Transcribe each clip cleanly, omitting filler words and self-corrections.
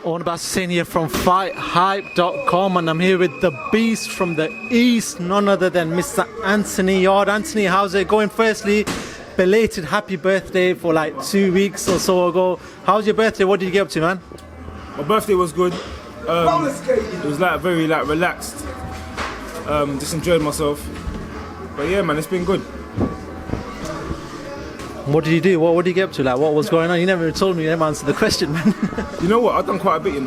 Owen Bassine here from FightHype.com, and I'm here with the beast from the east, none other than Mr. Anthony Yarde. Anthony, how's it going? Firstly, belated happy birthday for like 2 weeks or so ago. How's your birthday? What did you get up to, man? My birthday was good. It was like very relaxed. Just enjoyed myself. But yeah, man, it's been good. What did you do? What did you get up to? Like, what was going on? You never told me. You never answered the question, man. You know what? I've done quite a bit.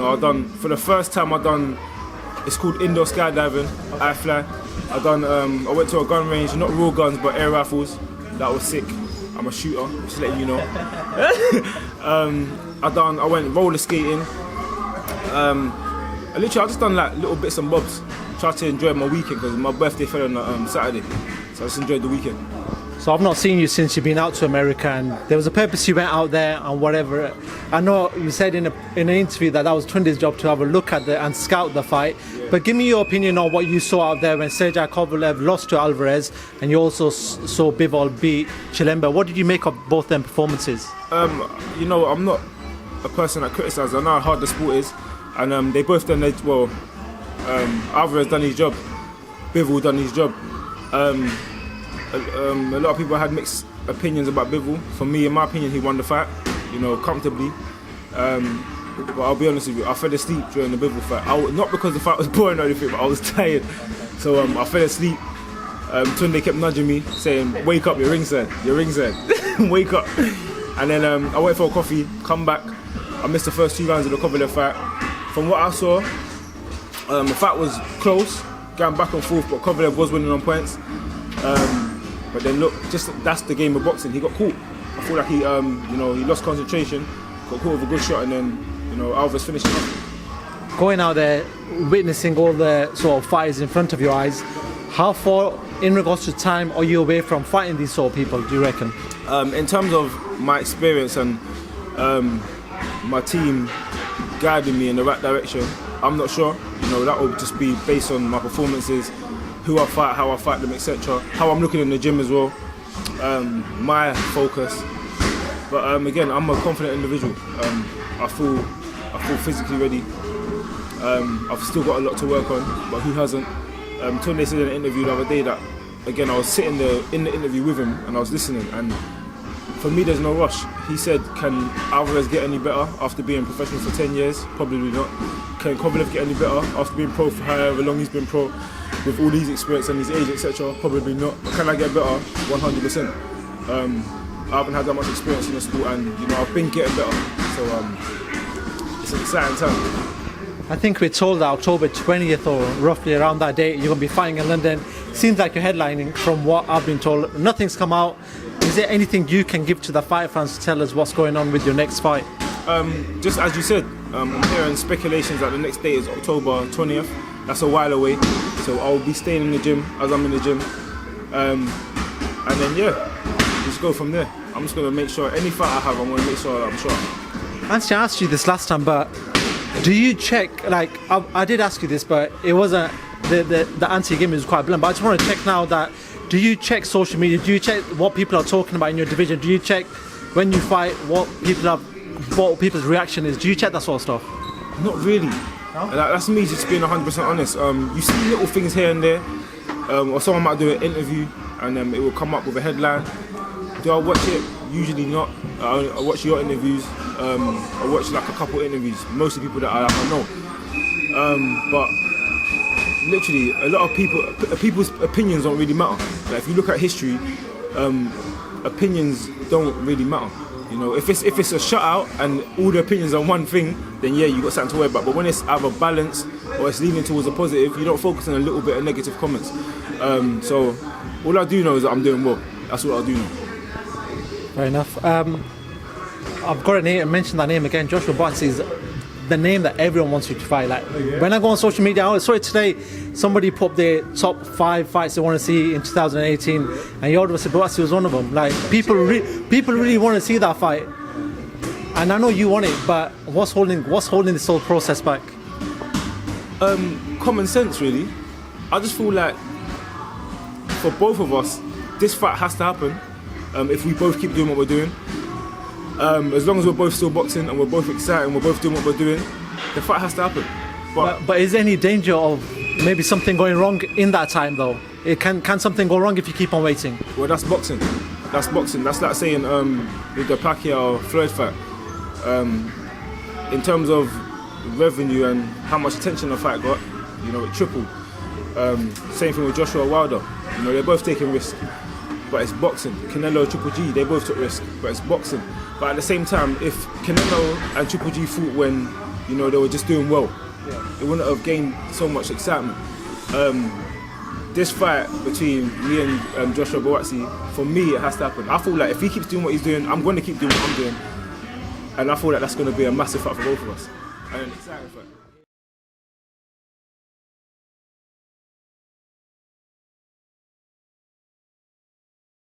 For the first time, it's called indoor skydiving. I fly. I went to a gun range, not real guns, but air rifles. That was sick. I'm a shooter, just letting you know. I went roller skating. I just done like little bits and bobs. Tried to enjoy my weekend because my birthday fell on Saturday, so I just enjoyed the weekend. So I've not seen you since you've been out to America, and there was a purpose you went out there and whatever. I know you said in an interview that was Tunde's job to have a look at and scout the fight. Yeah. But give me your opinion on what you saw out there when Sergey Kovalev lost to Alvarez, and you also saw Bivol beat Chilemba. What did you make of both them performances? I'm not a person that criticises. I know how hard the sport is, and they both done their well. Alvarez done his job, Bivol done his job. A lot of people had mixed opinions about Bivol. For me, in my opinion, he won the fight, comfortably. But I'll be honest with you, I fell asleep during the Bivol fight. Not because the fight was boring or anything, but I was tired. So I fell asleep. Tunde kept nudging me, saying, "Wake up, you're ringside, wake up." And then I went for a coffee, come back. I missed the first 2 rounds of the Kovalev fight. From what I saw, the fight was close, going back and forth, but Kovalev was winning on points. But then look, that's the game of boxing. He got caught. I feel like he lost concentration, got caught with a good shot, and then Alvarez finished him off. Going out there, witnessing all the sort of fights in front of your eyes, how far in regards to time are you away from fighting these sort of people, do you reckon? In terms of my experience and my team guiding me in the right direction, I'm not sure. That will just be based on my performances, who I fight, how I fight them, etc. How I'm looking in the gym as well. My focus. But again, I'm a confident individual. I feel physically ready. I've still got a lot to work on, but who hasn't? Tunde said in an interview the other day that, again, I was sitting in the interview with him and I was listening, and for me there's no rush. He said, can Alvarez get any better after being professional for 10 years? Probably not. Can Kovalev get any better after being pro for however long he's been pro? With all these experience and his age, etc., probably not. But can I get better? 100%. I haven't had that much experience in the sport, and I've been getting better. So it's an exciting time. I think we're told that October 20th or roughly around that date you're going to be fighting in London. Seems like you're headlining from what I've been told. Nothing's come out. Is there anything you can give to the fight fans to tell us what's going on with your next fight? Just as you said, I'm hearing speculations that the next date is October 20th. That's a while away, so I'll be staying in the gym as I'm in the gym, and then just go from there. I'm just gonna make sure any fight I have, I'm gonna make sure that I'm sure. Anthony, I asked you this last time, but do you check? Like I did ask you this, but it wasn't the answer you gave me was quite blunt. But I just want to check now that do you check social media? Do you check what people are talking about in your division? Do you check when you fight what people's reaction is? Do you check that sort of stuff? Not really. No? That's me just being 100% honest. You see little things here and there, or someone might do an interview and it will come up with a headline. Do I watch it? Usually not. I watch your interviews. I watch like a couple interviews, most of the people that I know. But literally, a lot of people's opinions don't really matter. Like, if you look at history, opinions don't really matter. If it's a shutout and all the opinions are one thing, then yeah, you got something to worry about. But when it's either balanced or it's leaning towards a positive, you don't focus on a little bit of negative comments. So all I do know is that I'm doing well. That's what I do know. Fair enough. I've got a name. I mentioned that name again. Joshua Buatsi is the name that everyone wants you to fight. Like when I go on social media, I saw it today. Somebody put up their top 5 fights they want to see in 2018, and Yarde said Buatsi was one of them. Like people really want to see that fight, and I know you want it, but what's holding this whole process back? Common sense, really. I just feel like for both of us, this fight has to happen. If we both keep doing what we're doing, as long as we're both still boxing and we're both excited and we're both doing what we're doing, the fight has to happen. But is there any danger of maybe something going wrong in that time though? Can something go wrong if you keep on waiting? Well, that's boxing. That's boxing. That's like saying with the Pacquiao Floyd fight. In terms of revenue and how much attention the fight got, you know, it tripled. Same thing with Joshua Wilder. You know, they're both taking risks, but it's boxing. Canelo, Triple G, they both took risks, but it's boxing. But at the same time, if Canelo and Triple G fought when, you know, they were just doing well, it wouldn't have gained so much excitement. This fight between me and Joshua Buatsi, for me, it has to happen. I feel like if he keeps doing what he's doing, I'm going to keep doing what I'm doing. And I feel like that's going to be a massive fight for both of us. And an exciting fight.